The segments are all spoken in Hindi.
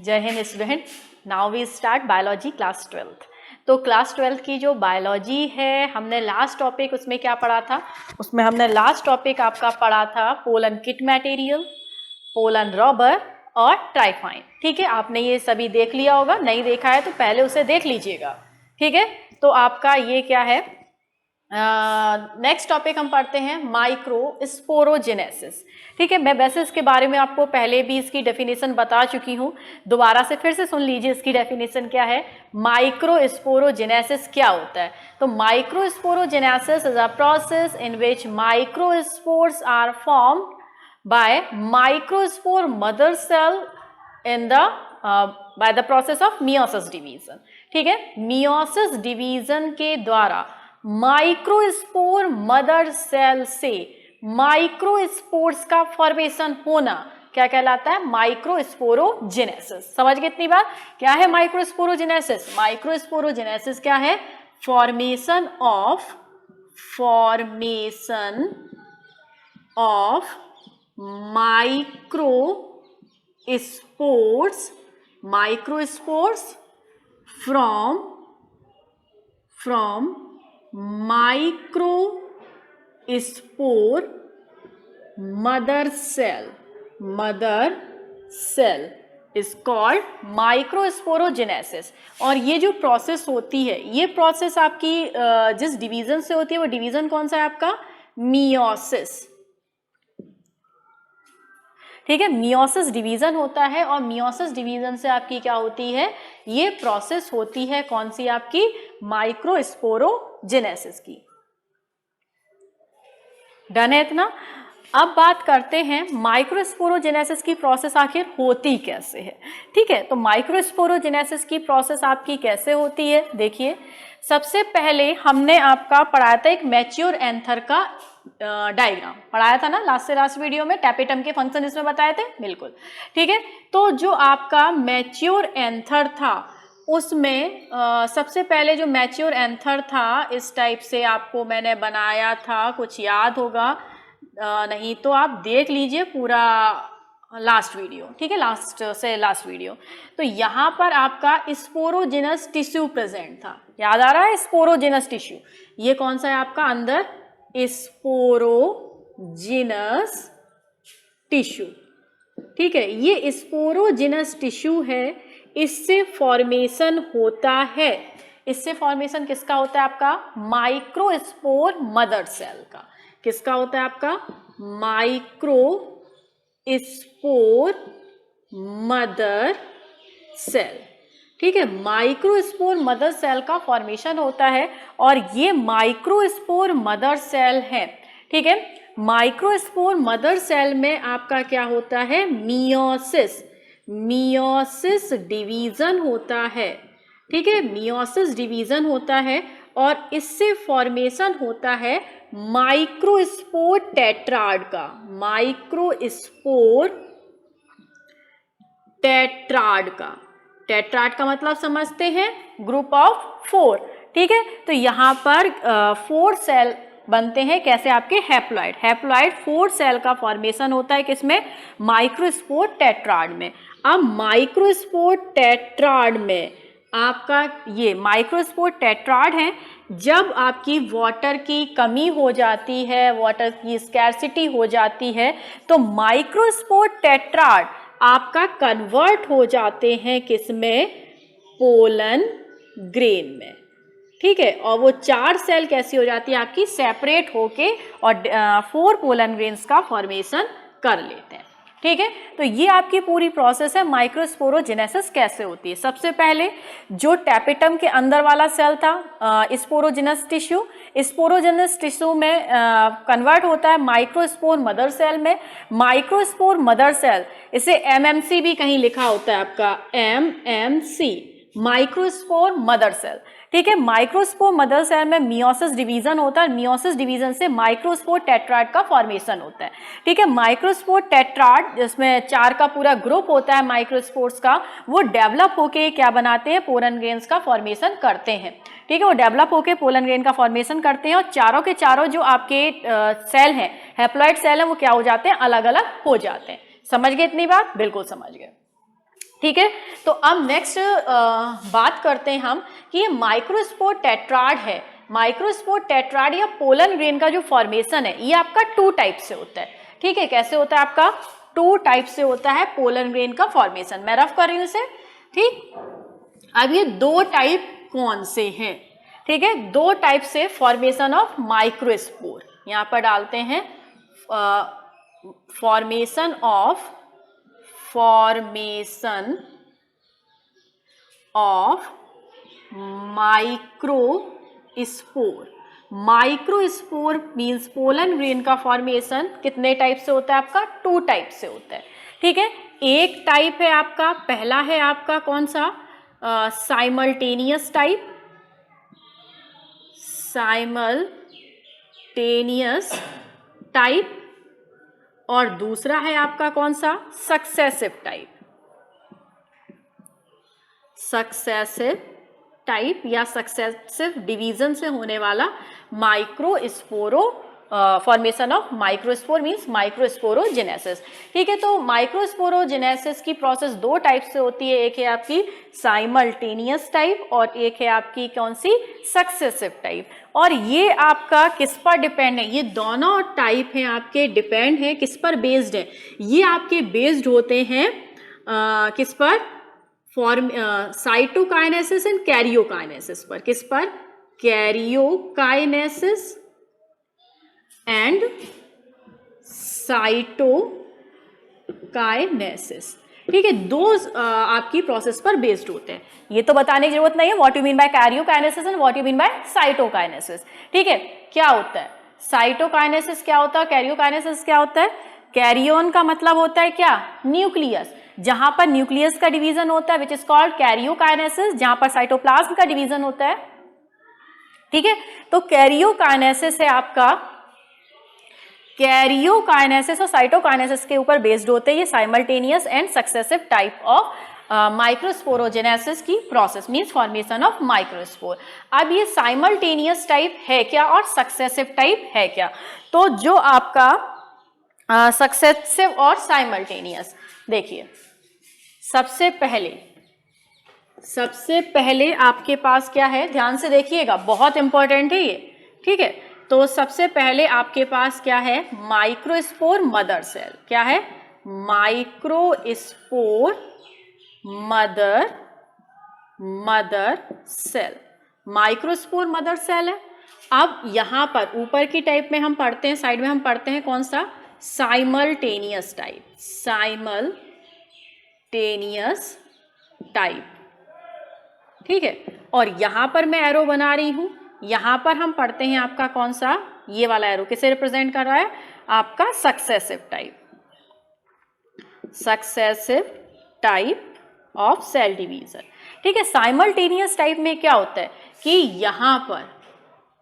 जय हिंद student, now we start biology class 12th। तो क्लास 12th की जो बायोलॉजी है, हमने लास्ट टॉपिक उसमें क्या पढ़ा था? उसमें हमने लास्ट टॉपिक आपका पढ़ा था pollen kit material, pollen robber और ट्राइफाइन। ठीक है, आपने ये सभी देख लिया होगा, नहीं देखा है तो पहले उसे देख लीजिएगा। ठीक है, तो आपका ये क्या है, नेक्स्ट टॉपिक हम पढ़ते हैं माइक्रोस्पोरोजेनेसिस। ठीक है, मैं वैसे इसके बारे में आपको पहले भी इसकी डेफिनेशन बता चुकी हूँ, दोबारा से फिर से सुन लीजिए इसकी डेफिनेशन क्या है। माइक्रोस्पोरोजेनेसिस क्या होता है? तो microsporogenesis is a process in which microspores are formed by microspore mother cell in the by the process of meiosis division. ठीक है, मियोसिस डिवीजन के द्वारा माइक्रोस्पोर मदर सेल से माइक्रोस्पोर्स का फॉर्मेशन होना क्या कहलाता है? माइक्रोस्पोरोजेनेसिस। समझ गए इतनी बार? क्या है माइक्रोस्पोरोजेनेसिस? माइक्रोस्पोरोजेनेसिस क्या है? Formation of microspores from microspore mother cell is called microsporogenesis. और ये जो प्रोसेस होती है, ये प्रोसेस आपकी जिस डिवीजन से होती है वो डिवीजन कौन सा है आपका? मियोसिस। ठीक है, मियोसिस डिवीजन होता है और मियोसिस डिवीजन से आपकी क्या होती है? ये प्रोसेस होती है कौन सी आपकी? माइक्रोस्पोरोजेनेसिस की। डन है इतना? अब बात करते हैं माइक्रोस्पोरोजेनेसिस की प्रोसेस आखिर होती कैसे है। ठीक है, तो माइक्रोस्पोरोजेनेसिस की प्रोसेस आपकी कैसे होती है? देखिए, सबसे पहले हमने आपका पढ़ाया था एक मैच्योर एंथर का डायग्राम पढ़ाया था ना लास्ट से लास्ट वीडियो में, टैपेटम के फंक्शन इसमें बताए थे। बिल्कुल ठीक है, तो जो आपका मैच्योर एंथर था उसमें सबसे पहले जो मैच्योर एंथर था इस टाइप से आपको मैंने बनाया था, कुछ याद होगा, नहीं तो आप देख लीजिए पूरा लास्ट वीडियो। ठीक है, लास्ट से लास्ट वीडियो। तो यहाँ पर आपका स्पोरोजेनस टिश्यू प्रेजेंट था, याद आ रहा है? स्पोरोजेनस टिश्यू, ये कौन सा है आपका? अंदर स्पोरोजेनस टिश्यू। ठीक है, ये स्पोरोजेनस टिश्यू है, इससे फॉर्मेशन होता है। इससे फॉर्मेशन किसका होता है आपका? माइक्रोस्पोर मदर सेल का। किसका होता है आपका? Microspore mother cell. ठीक है, माइक्रोस्पोर मदर सेल का फॉर्मेशन होता है और ये माइक्रोस्पोर मदर सेल है। ठीक है, माइक्रोस्पोर मदर सेल में आपका क्या होता है? मियोसिस डिवीजन होता है। ठीक है, मियोसिस डिवीजन होता है और इससे फॉर्मेशन होता है माइक्रोस्पोर टेट्राड का। माइक्रोस्पोर टेट्राड का। टेट्राड का मतलब समझते हैं, ग्रुप ऑफ 4। ठीक है, तो यहाँ पर 4 सेल बनते हैं। कैसे? आपके हैप्लॉइड 4 सेल का फॉर्मेशन होता है किसमें? माइक्रोस्पोर टेट्राड में। अब माइक्रोस्पोर टेट्राड में आपका ये माइक्रोस्पोर टेट्राड है, जब आपकी वाटर की कमी हो जाती है, वाटर की स्कैर्सिटी हो जाती है, तो माइक्रोस्पोर टेट्राड आपका कन्वर्ट हो जाते हैं किसमें? पोलन ग्रेन में। ठीक है, और वो 4 सेल कैसी हो जाती है आपकी? सेपरेट होके और 4 पोलन ग्रेन्स का फॉर्मेशन कर लेते हैं। ठीक है, तो ये आपकी पूरी प्रोसेस है माइक्रोस्पोरोजेनेसिस कैसे होती है। सबसे पहले जो टैपेटम के अंदर वाला सेल था स्पोरोजेनस टिश्यू, स्पोरोजेनस टिश्यू में कन्वर्ट होता है माइक्रोस्पोर मदर सेल में। माइक्रोस्पोर मदर सेल, इसे एमएमसी भी कहीं लिखा होता है आपका, एमएमसी, माइक्रोस्पोर मदर सेल। ठीक है, माइक्रोस्पोर मदर सेल में मियोसिस डिवीजन होता है, मियोसिस डिवीजन से माइक्रोस्पोर टेट्राड का फॉर्मेशन होता है। ठीक है, माइक्रोस्पोर टेट्राड जिसमें 4 का पूरा ग्रुप होता है माइक्रोस्पोर्स का, वो डेवलप होके क्या बनाते हैं? पोलन ग्रेन्स का फॉर्मेशन करते हैं। ठीक है, वो डेवलप होके पोलन ग्रेन का फॉर्मेशन करते हैं और चारों के चारों जो आपके सेल हैं, हैप्लॉइड सेल हैं, वो क्या हो जाते हैं? अलग अलग हो जाते हैं। समझ गए इतनी बात? बिल्कुल समझ गए। ठीक है। तो अब नेक्स्ट बात करते हैं हम कि ये माइक्रोस्पोर टेट्राड है। माइक्रोस्पोर टेट्राड या पोलन ग्रेन का जो फॉर्मेशन है ये आपका 2 टाइप से होता है। ठीक है, कैसे होता है आपका 2 टाइप से होता है पोलन ग्रेन का फॉर्मेशन। मैं रफ कर रही हूँ इसे। ठीक, अब ये 2 टाइप कौन से हैं? ठीक है, 2 टाइप से फॉर्मेशन ऑफ माइक्रोस्पोर। यहां पर डालते हैं formation of microspore. Microspore means pollen grain का फॉर्मेशन कितने टाइप से होता है आपका? 2 टाइप से होता है। ठीक है, एक टाइप है आपका, पहला है आपका कौन सा? साइमल्टेनियस टाइप, साइमल्टेनियस टाइप, और दूसरा है आपका कौन सा? Successive type. सक्सेसिव टाइप या सक्सेसिव डिवीजन से होने वाला microspore formation of microspore means microsporogenesis. ठीक है, तो माइक्रोस्पोरोजेनेसिस की प्रोसेस 2 टाइप से होती है। एक है आपकी साइमल्टेनियस टाइप और एक है आपकी कौन सी? Successive type. और ये आपका किस पर डिपेंड है? ये दोनों टाइप हैं आपके डिपेंड है किस पर बेस्ड है? ये आपके बेस्ड होते हैं किस पर? साइटोकाइनेसिस एंड कैरियोकाइनेसिस पर। किस पर? Karyokinesis and cytokinesis. ठीक है, 2 आपकी प्रोसेस पर बेस्ड होते हैं। ये तो बताने की जरूरत नहीं है what you mean by karyokinesis and what you mean by cytokinesis. ठीक है, क्या होता है साइटोकाइनेसिस, क्या होता है कैरियोकाइनेसिस, क्या होता है? कैरियोन का मतलब होता है क्या? न्यूक्लियस। जहां पर न्यूक्लियस का डिवीजन होता है विच इज कॉल्ड कैरियोकाइनेसिस, जहां पर साइटोप्लाज्म का डिवीजन होता है। ठीक है, तो कैरियोकाइनेसिस है आपका, कैरियोकाइनेसिस और साइटोकाइनेसिस के ऊपर बेस्ड होते हैं ये simultaneous and successive type of microsporogenesis की process means formation of microspore. अब ये साइमल्टेनियस टाइप है क्या और सक्सेसिव टाइप है क्या? तो जो आपका सक्सेसिव और साइमल्टेनियस, देखिए सबसे पहले आपके पास क्या है? ध्यान से देखिएगा, बहुत इंपॉर्टेंट है ये। ठीक है, तो सबसे पहले आपके पास क्या है? Microspore mother cell. क्या है? Microspore mother cell. Microspore mother cell है। अब यहां पर ऊपर की टाइप में हम पढ़ते हैं, साइड में हम पढ़ते हैं कौन सा? Simultaneous type. Simultaneous type. ठीक है, और यहां पर मैं एरो बना रही हूं, यहां पर हम पढ़ते हैं आपका कौन सा? ये वाला एरो किसे रिप्रेजेंट कर रहा है? आपका successive type. Successive type of cell division. ठीक है, साइमल्टेनियस टाइप में क्या होता है कि यहां पर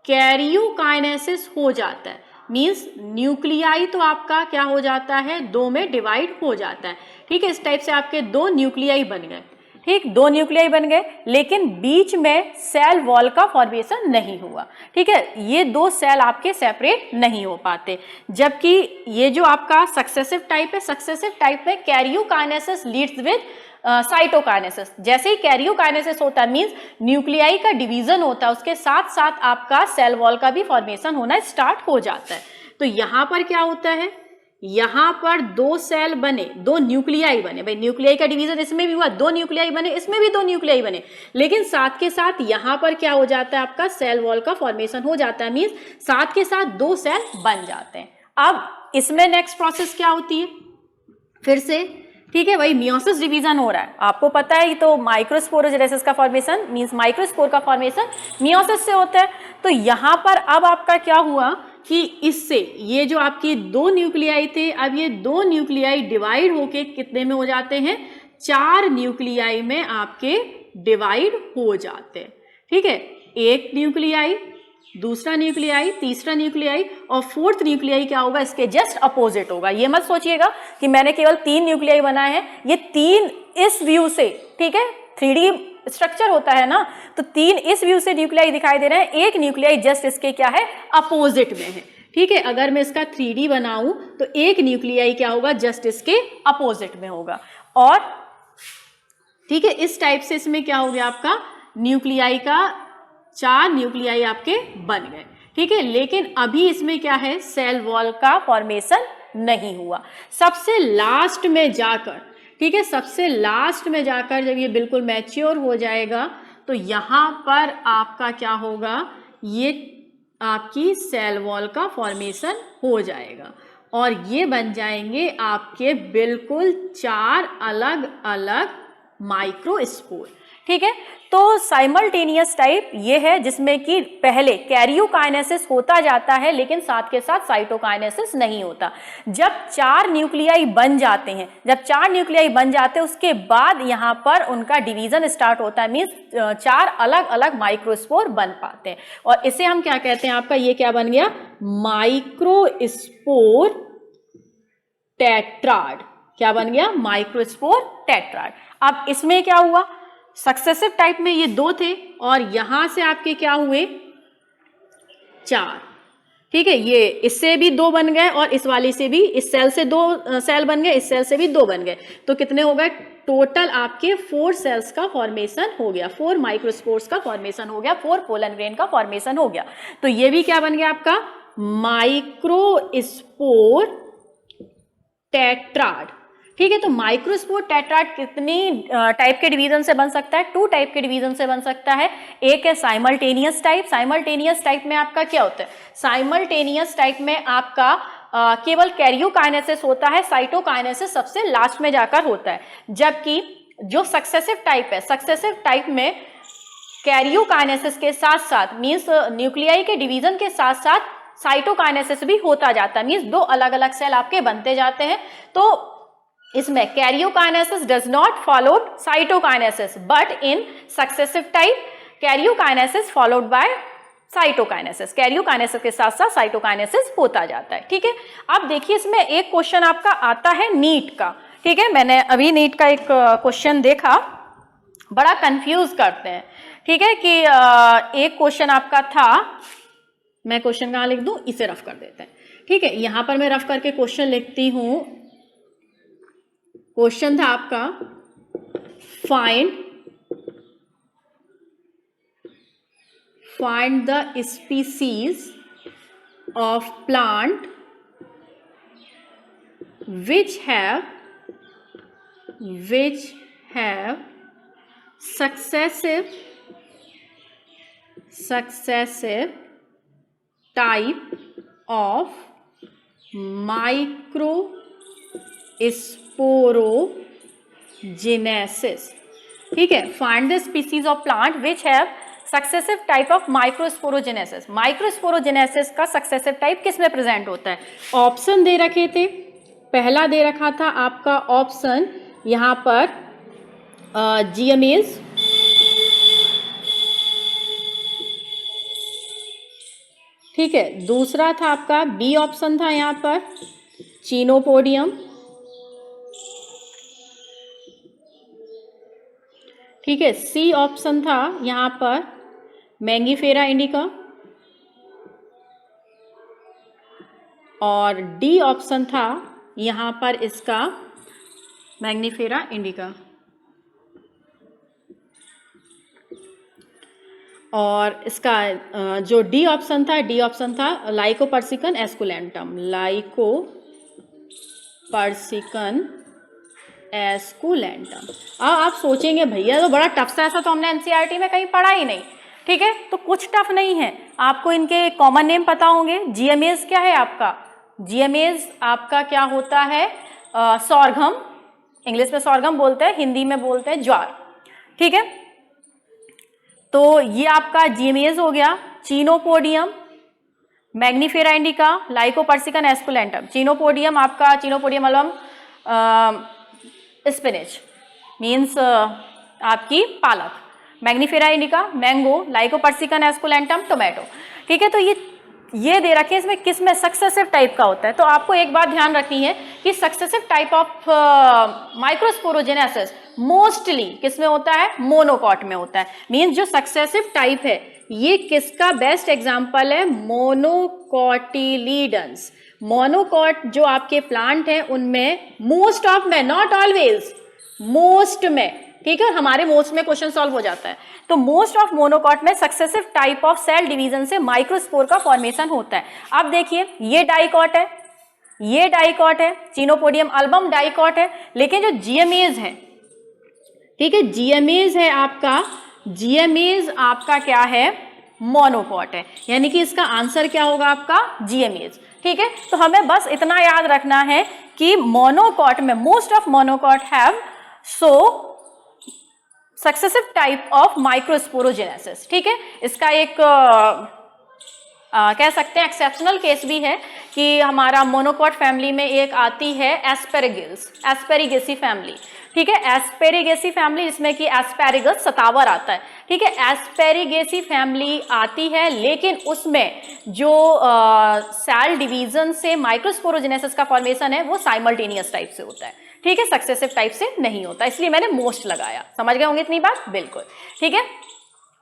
कैरियोकाइनेसिस हो जाता है, मींस न्यूक्लियाई तो आपका क्या हो जाता है? 2 में डिवाइड हो जाता है। ठीक है, इस टाइप से आपके 2 न्यूक्लियाई बन गए। ठीक, 2 न्यूक्लियाई बन गए, लेकिन बीच में सेल वॉल का फॉर्मेशन नहीं हुआ। ठीक है, ये 2 सेल आपके सेपरेट नहीं हो पाते। जबकि ये जो आपका सक्सेसिव टाइप है, सक्सेसिव टाइप में कैरियोकाइनेसिस लीड्स विद साइटोकाइनेसिस। जैसे ही कैरियोकाइनेसिस होता है मींस न्यूक्लियाई का डिवीजन होता है, उसके साथ साथ आपका सेल वॉल का भी फॉर्मेशन होना स्टार्ट हो जाता है। तो यहाँ पर क्या होता है? यहां पर 2 सेल बने, 2 न्यूक्लियाई बने। भाई न्यूक्लियाई का डिवीजन इसमें भी हुआ, 2 न्यूक्लियाई बने, इसमें भी 2 न्यूक्लियाई बने, लेकिन साथ के साथ यहां पर क्या हो जाता है? आपका सेल वॉल का फॉर्मेशन हो जाता है, मींस साथ के साथ 2 सेल बन जाते हैं। अब इसमें नेक्स्ट प्रोसेस क्या होती है? फिर से ठीक है, वही मियोसिस डिवीजन हो रहा है, आपको पता है। तो माइक्रोस्पोरोजेनेसिस का फॉर्मेशन मींस माइक्रोस्पोर का फॉर्मेशन मियोसिस से होता है। तो यहां पर अब आपका क्या हुआ कि इससे ये जो आपकी 2 न्यूक्लियाई थे, अब ये 2 न्यूक्लियाई डिवाइड होके कितने में हो जाते हैं? 4 न्यूक्लियाई में आपके डिवाइड हो जाते हैं। ठीक है, एक न्यूक्लियाई, दूसरा न्यूक्लियाई, तीसरा न्यूक्लियाई और 4th न्यूक्लियाई क्या होगा? इसके जस्ट अपोजिट होगा। ये मत सोचिएगा कि मैंने केवल 3 न्यूक्लियाई बनाए हैं, ये 3 इस व्यू से, ठीक है 3D स्ट्रक्चर होता है ना, तो 3 इस व्यू से न्यूक्लियाई दिखाई दे रहे हैं, एक न्यूक्लियाई जस्ट इसके क्या है? अपोजिट में है। ठीक है, अगर मैं इसका 3D बनाऊं तो एक न्यूक्लियाई क्या होगा? जस्ट इसके अपोजिट में होगा। और ठीक है, इस टाइप से इसमें क्या हो गया आपका न्यूक्लियाई का 4 न्यूक्लियाई आपके बन गए। ठीक है, लेकिन अभी इसमें क्या है, सेल वॉल का फॉर्मेशन नहीं हुआ। सबसे लास्ट में जाकर, ठीक है, सबसे लास्ट में जाकर जब ये बिल्कुल मैच्योर हो जाएगा तो यहाँ पर आपका क्या होगा, ये आपकी सेल वॉल का फॉर्मेशन हो जाएगा और ये बन जाएंगे आपके बिल्कुल 4 अलग अलग माइक्रोस्पोर। ठीक है, तो साइमल्टेनियस टाइप ये है जिसमें कि पहले कैरियोकाइनेसिस होता जाता है लेकिन साथ के साथ साइटोकाइनेसिस नहीं होता। जब 4 न्यूक्लियाई बन जाते हैं, जब 4 न्यूक्लियाई बन जाते हैं उसके बाद यहाँ पर उनका डिवीजन स्टार्ट होता है, मीन्स 4 अलग अलग माइक्रोस्पोर बन पाते हैं और इसे हम क्या कहते हैं, आपका ये क्या बन गया, माइक्रोस्पोर टेट्राड। क्या बन गया, माइक्रोस्पोर टेट्राड। अब इसमें क्या हुआ, सक्सेसिव टाइप में ये 2 थे और यहां से आपके क्या हुए, 4। ठीक है, ये इससे भी 2 बन गए और इस वाली से भी, इस सेल से 2 सेल बन गए, इस सेल से भी 2 बन गए, तो कितने हो गए टोटल आपके 4 सेल्स का फॉर्मेशन हो गया, 4 माइक्रोस्पोर्स का फॉर्मेशन हो गया, 4 पोलन ग्रेन का फॉर्मेशन हो गया। तो ये भी क्या बन गया आपका माइक्रोस्पोर टेट्राड। ठीक है, तो माइक्रोस्पोर टेट्राड कितनी टाइप के डिवीजन से बन सकता है, 2 टाइप के डिवीजन से बन सकता है। एक है साइमल्टेनियस टाइप। साइमल्टेनियस टाइप में आपका क्या होता है, साइमल्टेनियस टाइप में आपका केवल कैरियोकाइनेसिस होता है, साइटोकाइनेसिस सबसे लास्ट में जाकर होता है। जबकि जो सक्सेसिव टाइप है, सक्सेसिव टाइप में कैरियोकाइनेसिस के साथ साथ मीन्स न्यूक्लियाई के डिवीजन के साथ साथ साइटोकाइनेसिस भी होता जाता है, मीन्स 2 अलग अलग सेल आपके बनते जाते हैं। तो इसमें karyokinesis does not followed cytokinesis but in successive type karyokinesis followed by cytokinesis, karyokinesis के साथ साथ साइटोकाइनेसिस होता जाता है। ठीक है, अब देखिए इसमें एक क्वेश्चन आपका आता है नीट का। ठीक है, मैंने अभी नीट का एक क्वेश्चन देखा, बड़ा कंफ्यूज करते हैं। ठीक है, कि एक क्वेश्चन आपका था, मैं क्वेश्चन कहाँ लिख दूं, इसे रफ कर देते हैं। ठीक है, यहां पर मैं रफ करके क्वेश्चन लिखती हूं। क्वेश्चन था आपका find the species of plant which have successive type of microsporogenesis। ठीक है, find the species of plant which have successive type of microsporogenesis. Microsporogenesis का सक्सेसिव टाइप किस में प्रेजेंट होता है, ऑप्शन दे रखे थे। पहला दे रखा था आपका ऑप्शन यहां पर जीएमएस, ठीक है, दूसरा था आपका बी ऑप्शन था यहां पर चीनोपोडियम, ठीक है, सी ऑप्शन था यहां पर मैंगीफेरा इंडिका और डी ऑप्शन था यहां पर इसका मैंगनीफेरा इंडिका। और इसका जो डी ऑप्शन था लाइकोपर्सिकन एस्कुलेंटम, लाइकोपर्सिकन एस्कुलेंटम। अब आप सोचेंगे भैया तो बड़ा टफ सा, ऐसा तो हमने एनसीईआरटी में कहीं पढ़ा ही नहीं। ठीक है, तो कुछ टफ नहीं है, आपको इनके कॉमन नेम पता होंगे। जीएमएस क्या है आपका, जीएमएस आपका क्या होता है, सॉर्घम, इंग्लिश में सॉर्घम बोलते हैं, हिंदी में बोलते हैं ज्वार। ठीक है, तो ये आपका जीएमएस हो गया। Chenopodium, Mangifera indica, Lycopersicon esculentum. Chenopodium आपका, चीनोपोडियम अलम स्पिनिच मीन्स आपकी पालक, Mangifera indica mango, Lycopersicon esculentum tomato. ठीक है, तो ये दे रखे हैं, इसमें किस में सक्सेसिव टाइप का होता है। तो आपको एक बात ध्यान रखनी है कि successive type of microsporogenesis mostly किस में होता है, मोनोकॉट में होता है। मीन्स जो सक्सेसिव टाइप है ये किसका बेस्ट एग्जाम्पल है, मोनोकॉटिलीडन्स। मोनोकॉट जो आपके प्लांट हैं उनमें मोस्ट ऑफ में, नॉट ऑलवेज, मोस्ट में ठीक है, और हमारे मोस्ट में क्वेश्चन सॉल्व हो जाता है। तो मोस्ट ऑफ मोनोकॉट में successive type of cell division से माइक्रोस्पोर का फॉर्मेशन होता है। अब देखिए ये डाइकॉट है, ये डाइकॉट है, चिनोपोडियम अल्बम डाइकॉट है, लेकिन जो जीएमएज है, ठीक है, जीएमएज है आपका, जीएमएज आपका क्या है, मोनोकॉट है, यानी कि इसका आंसर क्या होगा आपका जीएमएज। ठीक है, तो हमें बस इतना याद रखना है कि मोनोकॉट में most of monocot have so successive type of microsporogenesis. ठीक है, इसका एक कह सकते हैं एक्सेप्शनल केस भी है कि हमारा मोनोकॉट फैमिली में एक आती है एस्पेरेगिल्स, एस्पेरिगेसी फैमिली। ठीक है, एस्पेरिगेसी फैमिली जिसमें कि एस्पेरिगस सतावर आता है। ठीक है, एस्पेरिगेसी फैमिली आती है, लेकिन उसमें जो सेल डिवीजन से माइक्रोस्पोरोजेनेसिस का फॉर्मेशन है वो साइमल्टेनियस टाइप से होता है। ठीक है, सक्सेसिव टाइप से नहीं होता, इसलिए मैंने मोस्ट लगाया। समझ गए होंगे इतनी बात, बिल्कुल। ठीक है,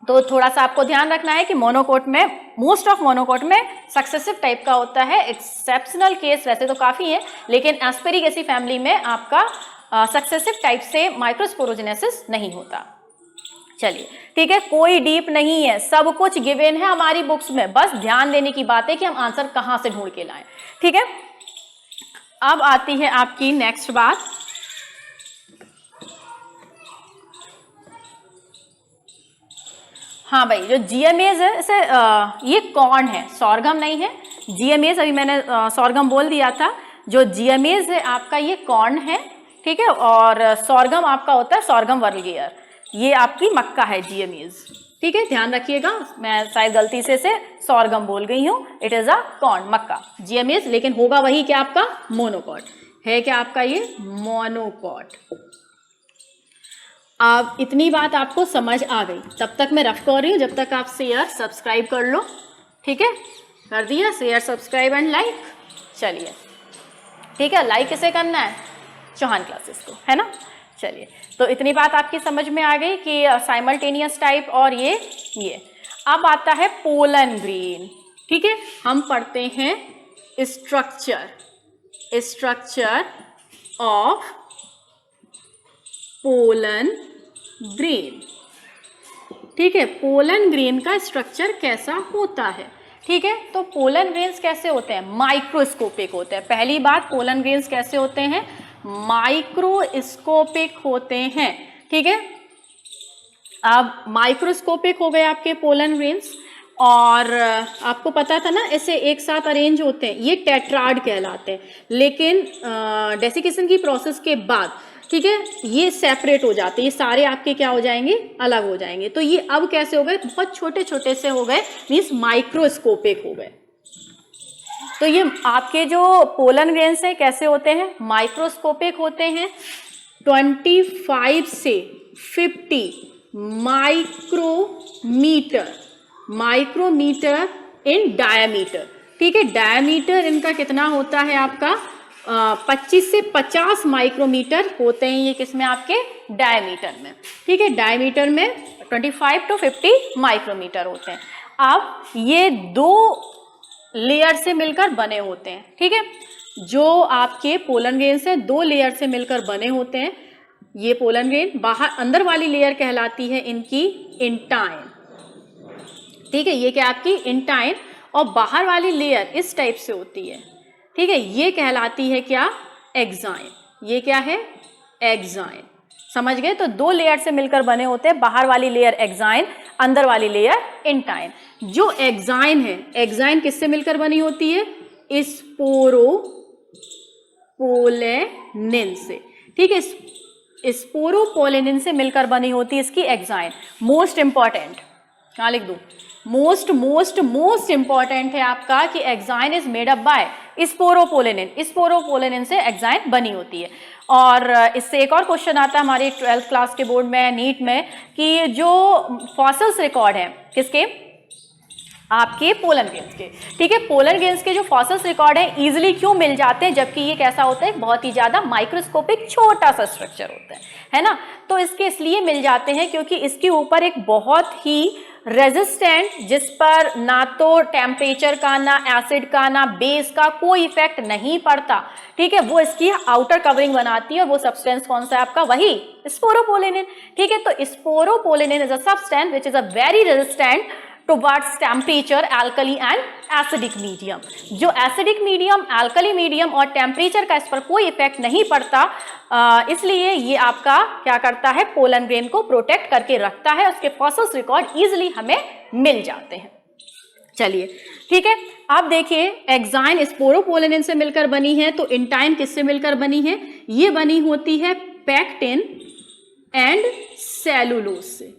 तो थोड़ा सा आपको ध्यान रखना है कि मोनोकॉट में, मोस्ट ऑफ मोनोकॉट में सक्सेसिव टाइप का होता है। एक्सेप्शनल केस वैसे तो काफ़ी है, लेकिन एस्पेरिगेसी फैमिली में आपका सक्सेसिव टाइप से माइक्रोस्पोरोजेनेसिस नहीं होता। चलिए, ठीक है, कोई डीप नहीं है, सब कुछ गिवन है हमारी बुक्स में, बस ध्यान देने की बात है कि हम आंसर कहाँ से ढूंढ के लाएं। ठीक है, अब आती है आपकी नेक्स्ट बात, हाँ भाई, जो जीएमएज है इसे ये कॉर्न है, सॉर्गम नहीं है। जीएमएज अभी मैंने सॉर्गम बोल दिया था, जो जीएमएज है आपका ये कॉर्न है। ठीक है, और सॉर्गम आपका होता है सॉर्गम वर्गीयर, ये आपकी मक्का है जीएमएज। ठीक है, ध्यान रखिएगा, मैं शायद गलती से सॉर्गम बोल गई हूँ, इट इज अ कॉर्न, मक्का, जीएमएज, लेकिन होगा वही क्या आपका मोनोकॉट है, क्या आपका ये मोनोकॉट। अब इतनी बात आपको समझ आ गई, तब तक मैं रफ कर रही हूँ, जब तक आप शेयर सब्सक्राइब कर लो। ठीक है, कर दिया शेयर सब्सक्राइब एंड लाइक। चलिए, ठीक है, लाइक किसे करना है, चौहान क्लासेस को, है ना। चलिए, तो इतनी बात आपकी समझ में आ गई कि साइमल्टेनियस टाइप और ये। अब आता है पोलन ग्रीन। ठीक है, हम पढ़ते हैं स्ट्रक्चर ऑफ पोलन ग्रेन। ठीक है, पोलन ग्रेन का स्ट्रक्चर कैसा होता है। ठीक है, तो पोलन ग्रेन्स कैसे होते हैं, माइक्रोस्कोपिक होते हैं। पहली बात, पोलन ग्रेन्स कैसे होते हैं, माइक्रोस्कोपिक होते हैं। ठीक है, अब माइक्रोस्कोपिक हो गए आपके पोलन ग्रेन्स, और आपको पता था ना ऐसे एक साथ अरेंज होते हैं, ये टेट्राड कहलाते हैं, लेकिन डेसिकेशन की प्रोसेस के बाद, ठीक है, ये सेपरेट हो जाते हैं, ये सारे आपके क्या हो जाएंगे, अलग हो जाएंगे। तो ये अब कैसे हो गए, बहुत छोटे छोटे से हो गए, मीन्स माइक्रोस्कोपिक हो गए। तो ये आपके जो पोलन ग्रेन्स हैं कैसे होते हैं, माइक्रोस्कोपिक होते हैं, 25 से 50 माइक्रोमीटर इन डायमीटर। ठीक है, डायमीटर इनका कितना होता है आपका 25 से 50 माइक्रोमीटर होते हैं ये किसमें, आपके डायमीटर में। ठीक है, डायमीटर में 25 to 50 माइक्रोमीटर होते हैं। अब ये दो लेयर से मिलकर बने होते हैं। ठीक है, जो आपके पोलन ग्रेन से दो लेयर से मिलकर बने होते हैं। ये पोलन ग्रेन बाहर, अंदर वाली लेयर कहलाती है इनकी इंटाइन। ठीक है, ये क्या आपकी इंटाइन, और बाहर वाली लेयर इस टाइप से होती है। ठीक है, ये कहलाती है क्या, एक्साइन। ये क्या है, एक्साइन। समझ गए, तो दो लेयर से मिलकर बने होते हैं, बाहर वाली लेयर एक्साइन, अंदर वाली लेयर इंटाइन। जो एक्साइन है, एक्साइन किससे मिलकर बनी होती है, स्पोरोपोलेनिन से। ठीक है, स्पोरोपोलेनिन से मिलकर बनी होती है इसकी एक्साइन। मोस्ट इंपॉर्टेंट, कहाँ लिख दूँ, मोस्ट इंपॉर्टेंट है आपका कि exine is made up by sporopollenin. Sporopollenin से एक्साइन बनी होती है। और इससे एक और क्वेश्चन आता है हमारी 12th क्लास के बोर्ड में, नीट में, कि जो फॉसिल्स रिकॉर्ड हैं किसके, आपके पोलन ग्रेन्स के। ठीक है, पोलन ग्रेन्स के जो फॉसिल्स रिकॉर्ड हैं ईजिली क्यों मिल जाते हैं, जबकि ये कैसा होता है, बहुत ही ज़्यादा माइक्रोस्कोपिक छोटा सा स्ट्रक्चर होता है ना। तो इसके इसलिए मिल जाते हैं क्योंकि इसके ऊपर एक बहुत ही रेजिस्टेंट जिस पर ना तो टेम्परेचर का, ना एसिड का, ना बेस का कोई इफेक्ट नहीं पड़ता, ठीक है, वो इसकी आउटर कवरिंग बनाती है। वो सब्सटेंस कौन सा है आपका? वही स्पोरोपोलिनिन, ठीक है। तो sporopollenin is a substance which is a very resistant towards temperature, alkali and acidic medium. जो एसिडिक मीडियम, एल्कली मीडियम और टेम्परेचर का इस पर कोई इफेक्ट नहीं पड़ता, इसलिए ये आपका क्या करता है? पोलन ग्रेन को प्रोटेक्ट करके रखता है। उसके फॉसिल्स रिकॉर्ड इजिली हमें मिल जाते हैं। चलिए, ठीक है। अब देखिए, एक्साइन स्पोरोपोलिनिन से मिलकर बनी है, तो इंटाइन किससे मिलकर बनी है? ये बनी होती है पैक्टिन एंड सेलुलोज से,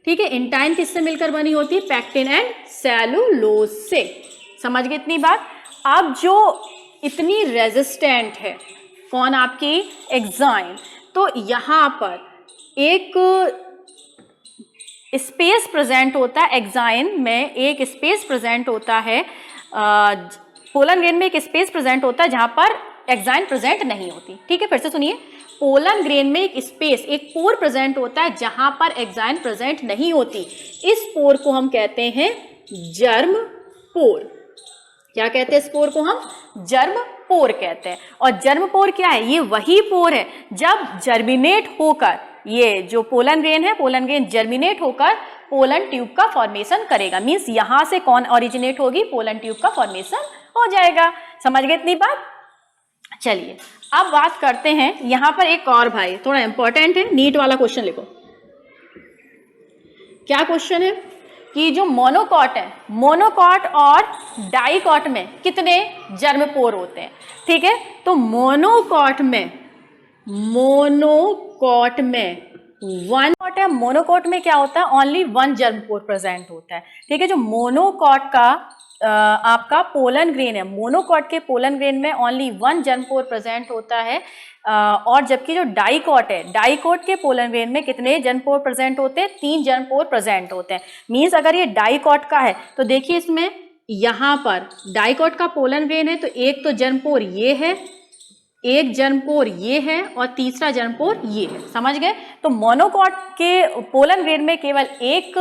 ठीक है। इंटाइन किससे मिलकर बनी होती है? पैक्टिन एंड सेलुलोज से। समझ गए इतनी बात? अब जो इतनी रेजिस्टेंट है, कौन? आपकी एक्साइन। तो यहां पर एक स्पेस प्रेजेंट होता है, एक्साइन में एक स्पेस प्रेजेंट होता है, पोलन ग्रेन में एक स्पेस प्रेजेंट होता है जहां पर एक्साइन प्रेजेंट नहीं होती, ठीक है। फिर से सुनिए, पोलन ग्रेन में एक स्पेस, एक पोर प्रेजेंट होता है जहां पर एक्साइन प्रेजेंट नहीं होती। इस पोर को हम कहते हैं जर्म पोर। क्या कहते हैं इस पोर को? हम जर्म पोर कहते हैं। और जर्म पोर क्या है? ये वही पोर है जब जर्मिनेट होकर, ये जो पोलन ग्रेन है, पोलन ग्रेन जर्मिनेट होकर पोलन ट्यूब का फॉर्मेशन करेगा। मीन्स यहां से कौन ओरिजिनेट होगी? पोलन ट्यूब का फॉर्मेशन हो जाएगा। समझ गए इतनी बात? चलिए, अब बात करते हैं यहां पर एक और भाई, थोड़ा इंपॉर्टेंट है, नीट वाला क्वेश्चन लिखो। क्या क्वेश्चन है कि जो मोनोकॉट है, मोनोकॉट और डाइकॉट में कितने जर्म पोर होते हैं, ठीक है। तो मोनोकॉट में वन कॉट है। मोनोकॉट में क्या होता है? Only one germ pore present होता है, ठीक है। जो मोनोकॉट का आपका पोलन ग्रेन है, मोनोकॉट के पोलन ग्रेन में only one germ pore present होता है। और जबकि जो डाइकॉट है, डाइकॉट के पोलन ग्रेन में कितने जर्म पोर प्रेजेंट होते हैं? 3 जर्म पोर प्रेजेंट होते हैं। मीन्स अगर ये डाइकॉट का है तो देखिए इसमें यहां पर डाइकॉट का पोलन ग्रेन है, तो एक तो जर्म पोर ये है, एक जर्म पोर ये है और तीसरा जर्म पोर ये है। समझ गए? तो मोनोकॉट के पोलन ग्रेन में केवल एक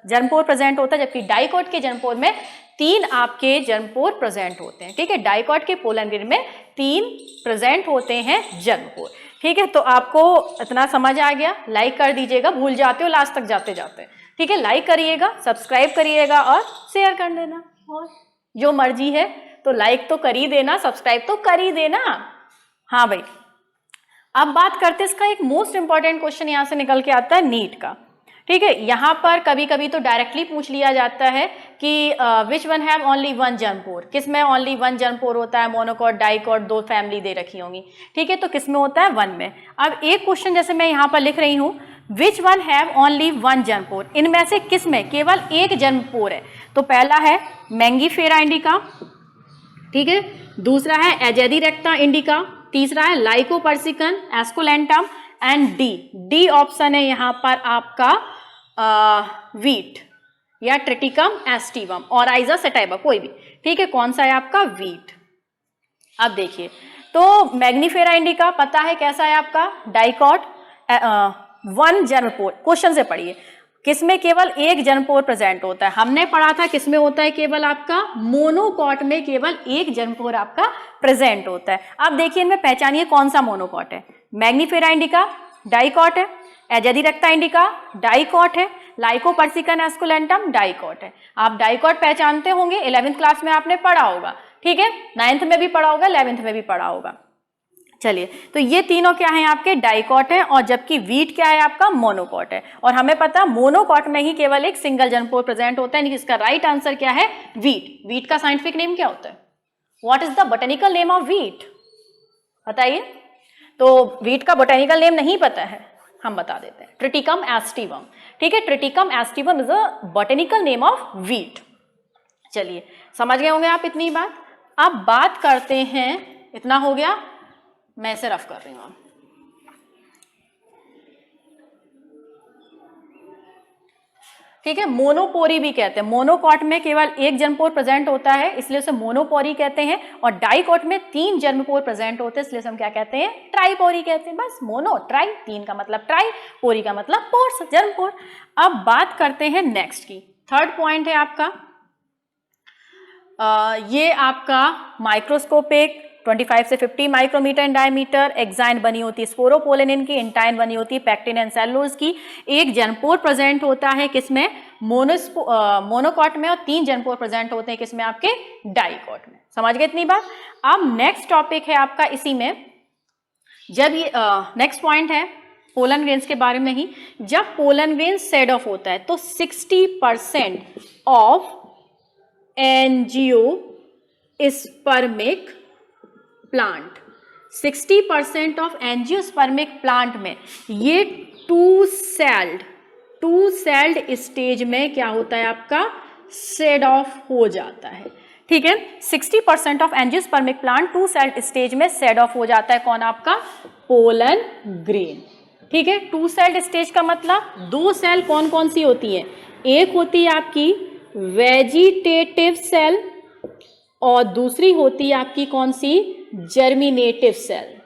जर्म पोर प्रेजेंट होता है, जबकि डाइकॉट के जर्म पोर में 3 आपके जर्म पोर प्रेजेंट होते हैं, ठीक है। डाइकॉट के पोलन ग्रेन में 3 प्रेजेंट होते हैं जर्म पोर, ठीक है। तो आपको इतना समझ आ गया? लाइक कर दीजिएगा, भूल जाते हो लास्ट तक जाते जाते, ठीक है। लाइक करिएगा, सब्सक्राइब करिएगा और शेयर कर देना, और जो मर्जी है। तो लाइक तो कर ही देना, सब्सक्राइब तो कर ही देना। हाँ भाई, अब बात करते हैं इसका एक मोस्ट इंपॉर्टेंट क्वेश्चन यहां से निकल के आता है नीट का, ठीक है। यहां पर कभी कभी तो डायरेक्टली पूछ लिया जाता है कि which one have only one germ pore. किस में ओनली वन जर्म पोर होता है? मोनोकॉट, डाइकॉट, 2 फैमिली दे रखी होंगी, ठीक है। तो किस में होता है? 1 में। अब एक क्वेश्चन जैसे मैं यहां पर लिख रही हूं, which one have only one germ pore, इनमें से किस में केवल एक जर्म पोर है? तो पहला है मैंगीफेरा इंडिका, ठीक है। दूसरा है एजेडिरेक्टा इंडिका, तीसरा है लाइकोपर्सिकन एस्कुलेंटम एंड डी ऑप्शन है यहां पर आपका वीट या ट्रिटिकम एस्टिवम और आइजा सेटाइवा, कोई भी, ठीक है। कौन सा है आपका? वीट। अब देखिए, तो मैग्नीफेरा इंडिका पता है कैसा है आपका? डाइकॉट, 1 जर्म पोर। क्वेश्चन से पढ़िए, किसमें केवल एक जर्म पोर प्रेजेंट होता है? हमने पढ़ा था किसमें होता है? केवल आपका मोनोकॉट में केवल एक जर्म पोर आपका प्रेजेंट होता है। अब देखिए इनमें पहचानिए कौन सा मोनोकॉट है। मैग्नीफेरा इंडिका डाइकॉट है, एजेडिरेक्टा इंडिका डाइकॉट है, लाइकोपर्सिकन एस्कुलेंटम डाइकॉट है। आप डाइकॉट पहचानते होंगे, 11th क्लास में आपने पढ़ा होगा, ठीक है। 9th में भी पढ़ा होगा, 11th में भी पढ़ा होगा। चलिए, तो ये तीनों क्या है आपके? डाइकॉट है, और जबकि वीट क्या है आपका? मोनोकॉट है। और हमें पता मोनोकॉट में ही केवल एक सिंगल जर्म पोर प्रेजेंट होता है, इसका राइट आंसर क्या है? वीट। वीट का साइंटिफिक नेम क्या होता है? What is the botanical name of wheat? बताइए। तो वीट का बोटेनिकल नेम नहीं पता है, हम बता देते हैं, ट्रिटिकम एस्टिवम, ठीक है। Triticum aestivum is a botanical name of wheat. चलिए, समझ गए होंगे आप इतनी बात। अब बात करते हैं, इतना हो गया, मैं इसे रफ कर रही हूं। ठीक है। मोनोपोरी भी कहते हैं, मोनोकॉट में केवल एक जर्मपोर प्रेजेंट होता है इसलिए उसे मोनोपोरी कहते हैं, और डाइकॉट में 3 जर्मपोर प्रेजेंट होते हैं इसलिए हम क्या कहते हैं, ट्राइपोरी कहते हैं। बस मोनो ट्राई, 3 का मतलब ट्राई, पोरी का मतलब पोर्स, जर्मपोर। अब बात करते हैं नेक्स्ट की, थर्ड पॉइंट है आपका ये आपका माइक्रोस्कोपिक 25 से 50 माइक्रोमीटर इन डायमीटर, एक्साइन बनी होती है स्पोरोपोलिन की, इंटाइन बनी होती है पैक्टिन एंड सेलुलोज की, एक जर्मपोर प्रेजेंट होता है किसमें, मोनोकॉट में, और 3 जर्मपोर प्रेजेंट होते हैं किसमें, आपके डाइकॉट में। समझ गए इतनी बात। अब नेक्स्ट टॉपिक है आपका इसी में, जब ये नेक्स्ट पॉइंट है पोलन ग्रेन्स के बारे में ही, जब पोलन ग्रेन सेड ऑफ होता है तो 60% of angiospermic plant, 60% of angiospermic plant में ये टू सेल्ड स्टेज में क्या होता है आपका, सेड ऑफ हो जाता है। ठीक है, 60% of angiospermic plant 2 sailed stage में सेड ऑफ हो जाता है। कौन, आपका पोलन ग्रेन। ठीक है, 2 सेल्ड स्टेज का मतलब 2 सेल कौन कौन सी होती है, एक होती है आपकी वेजिटेटिव सेल और दूसरी होती है आपकी कौन सी, जर्मिनेटिव सेल।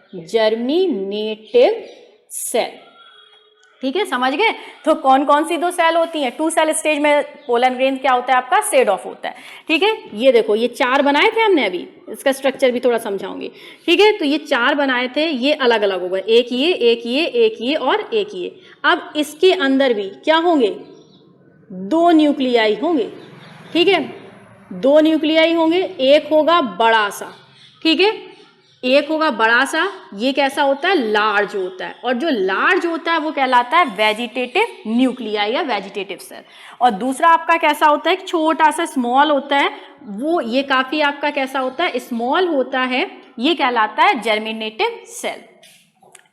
ठीक है, समझ गए। तो कौन कौन सी 2 सेल होती हैं, 2 सेल स्टेज में पोलन ग्रेन क्या होता है आपका, सेड ऑफ होता है। ठीक है, ये देखो ये 4 बनाए थे हमने, अभी इसका स्ट्रक्चर भी थोड़ा समझाऊंगी। ठीक है, तो ये 4 बनाए थे, ये अलग अलग हो गए, एक ये और एक ये। अब इसके अंदर भी क्या होंगे, 2 न्यूक्लियाई होंगे। ठीक है, 2 न्यूक्लियाई होंगे, एक होगा बड़ा सा, ठीक है, एक होगा बड़ा सा, ये कैसा होता है, लार्ज होता है, और जो लार्ज होता है वो कहलाता है वेजिटेटिव न्यूक्लियाई या वेजिटेटिव सेल, और दूसरा आपका कैसा होता है, एक छोटा सा स्मॉल होता है, वो ये काफी आपका कैसा होता है, स्मॉल होता है, ये कहलाता है जर्मिनेटिव सेल।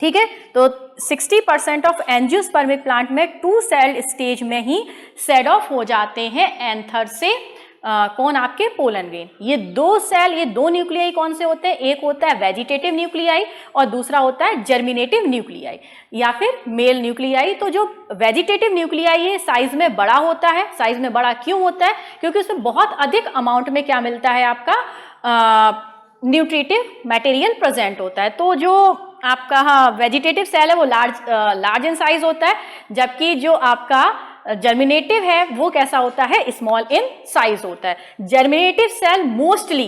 ठीक है, तो 60% ऑफ एंजियोस्पर्मिक प्लांट में 2 सेल्ड स्टेज में ही सेड ऑफ हो जाते हैं एंथर से कौन, आपके पोलन ग्रेन। ये 2 सेल, ये 2 न्यूक्लियाई कौन से होते हैं, एक होता है वेजिटेटिव न्यूक्लियाई और दूसरा होता है जर्मिनेटिव न्यूक्लियाई या फिर मेल न्यूक्लियाई। तो जो वेजिटेटिव न्यूक्लियाई है साइज में बड़ा होता है, साइज में बड़ा क्यों होता है, क्योंकि उसमें बहुत अधिक अमाउंट में क्या मिलता है आपका, न्यूट्रिटिव मटेरियल प्रेजेंट होता है। तो जो आपका वेजिटेटिव सेल है वो लार्ज इन साइज होता है, जबकि जो आपका जर्मिनेटिव है वो कैसा होता है, स्मॉल इन साइज होता है। Germinative cell mostly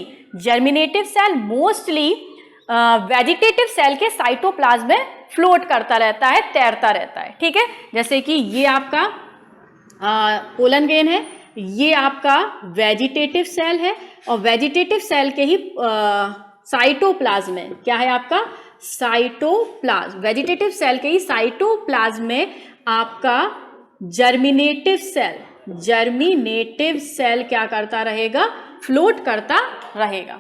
vegetative cell के साइटोप्लाज्म में फ्लोट करता रहता है, तैरता रहता है। ठीक है, जैसे कि ये आपका पोलन ग्रेन है, ये आपका वेजिटेटिव सेल है, और वेजिटेटिव सेल के ही साइटोप्लाज्म में क्या है आपका, साइटोप्लाज्म, वेजिटेटिव सेल के ही साइटोप्लाज्म में आपका जर्मिनेटिव सेल क्या करता रहेगा, फ्लोट करता रहेगा।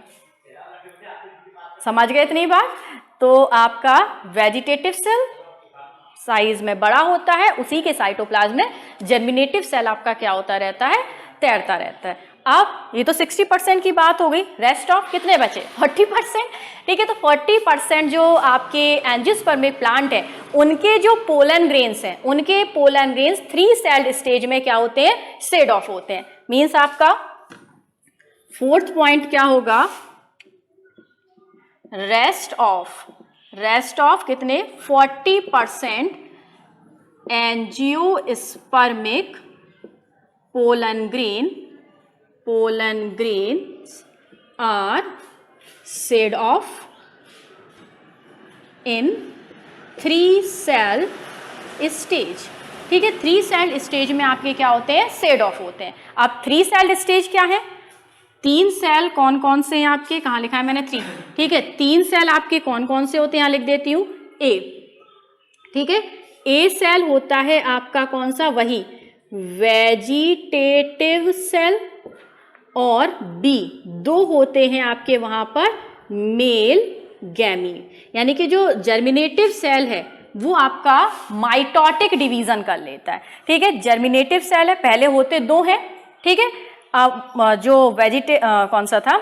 समझ गए इतनी बात। तो आपका वेजिटेटिव सेल साइज में बड़ा होता है, उसी के साइटोप्लाज्म में जर्मिनेटिव सेल आपका क्या होता रहता है, तैरता रहता है। अब ये तो 60% की बात हो गई, रेस्ट ऑफ कितने बचे, 40%। ठीक है, तो 40% जो आपके एंजियोस्पर्मिक प्लांट है उनके जो पोलन ग्रेन्स हैं, उनके पोलन ग्रेन्स 3 सेल्ड स्टेज में क्या होते हैं, सेड ऑफ होते हैं। मीन्स आपका 4th पॉइंट क्या होगा, रेस्ट ऑफ कितने, 40% angiospermic pollen grains are set off in 3 cell stage। ठीक है, 3 सेल स्टेज में आपके क्या होते हैं, सेड ऑफ होते हैं। अब 3 सेल स्टेज क्या है, 3 सेल कौन कौन से हैं आपके, कहाँ लिखा है मैंने 3। ठीक है, 3 सेल आपके कौन कौन से होते हैं, यहाँ लिख देती हूँ, ए। ठीक है, ए सेल होता है आपका कौन सा, वही वेजिटेटिव सेल, और बी 2 होते हैं आपके वहां पर मेल गैमीट, यानी कि जो जर्मिनेटिव सेल है वो आपका माइटोटिक डिवीजन कर लेता है। ठीक है, जर्मिनेटिव सेल है, पहले होते 2 हैं। ठीक है, अब जो कौन सा था,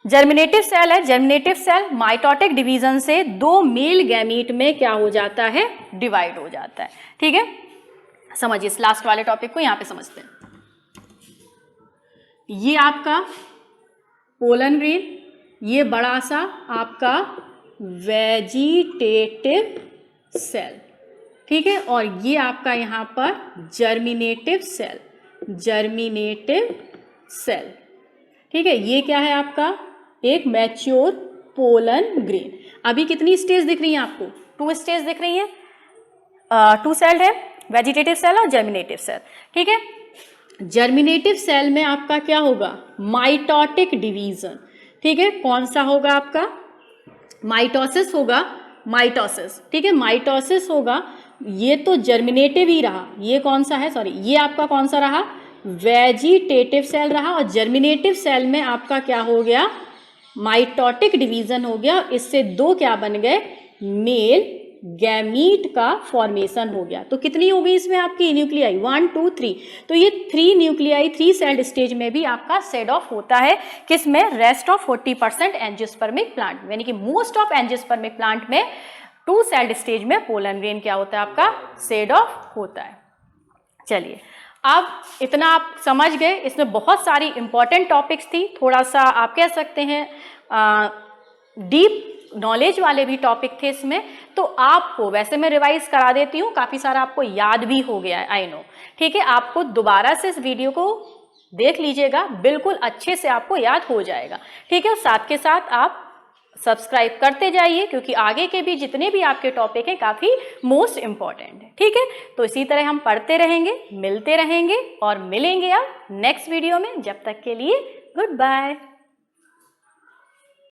जर्मिनेटिव सेल है, जर्मिनेटिव सेल माइटोटिक डिवीजन से 2 मेल गैमीट में क्या हो जाता है, डिवाइड हो जाता है। ठीक है, समझिए इस लास्ट वाले टॉपिक को यहाँ पे समझते हैं। ये आपका पोलन ग्रेन, ये बड़ा सा आपका वेजिटेटिव सेल, ठीक है, और ये आपका यहाँ पर जर्मिनेटिव सेल, जर्मिनेटिव सेल, ठीक है। ये क्या है आपका एक मैच्योर पोलन ग्रेन। अभी कितनी स्टेज दिख रही है आपको? 2 स्टेज दिख रही है, 2 सेल है, वेजिटेटिव सेल और जर्मिनेटिव सेल, ठीक है। जर्मिनेटिव सेल में आपका क्या होगा? माइटोटिक डिवीजन, ठीक है। कौन सा होगा आपका? माइटोसिस होगा, माइटोसिस, ठीक है, माइटोसिस होगा। ये तो जर्मिनेटिव ही रहा, ये कौन सा है? सॉरी, ये आपका कौन सा रहा? वेजिटेटिव सेल रहा। और जर्मिनेटिव सेल में आपका क्या हो गया? माइटोटिक डिवीजन हो गया। इससे 2 क्या बन गए? मेल गैमीट का फॉर्मेशन हो गया। तो कितनी हो गई इसमें आपकी न्यूक्लियाई? 1 2 3। तो ये 3 न्यूक्लियाई 3 सेल्ड स्टेज में भी आपका सेड ऑफ होता है। किसमें? रेस्ट ऑफ 40% एंजियोस्पर्मिक प्लांट, यानी कि मोस्ट ऑफ एंजियोस्पर्मिक प्लांट में 2 सेल्ड स्टेज में पोलन ग्रेन क्या होता है आपका? सेड ऑफ होता है। चलिए, अब इतना आप समझ गए। इसमें बहुत सारी इंपॉर्टेंट टॉपिक्स थी, थोड़ा सा आप कह सकते हैं डीप नॉलेज वाले भी टॉपिक थे इसमें। तो आपको वैसे मैं रिवाइज करा देती हूँ, काफ़ी सारा आपको याद भी हो गया है, आई नो, ठीक है। आपको दोबारा से इस वीडियो को देख लीजिएगा, बिल्कुल अच्छे से आपको याद हो जाएगा, ठीक है। और साथ के साथ आप सब्सक्राइब करते जाइए, क्योंकि आगे के भी जितने भी आपके टॉपिक हैं काफ़ी मोस्ट इम्पॉर्टेंट है, ठीक है। तो इसी तरह हम पढ़ते रहेंगे, मिलते रहेंगे और मिलेंगे अब नेक्स्ट वीडियो में। जब तक के लिए गुड बाय।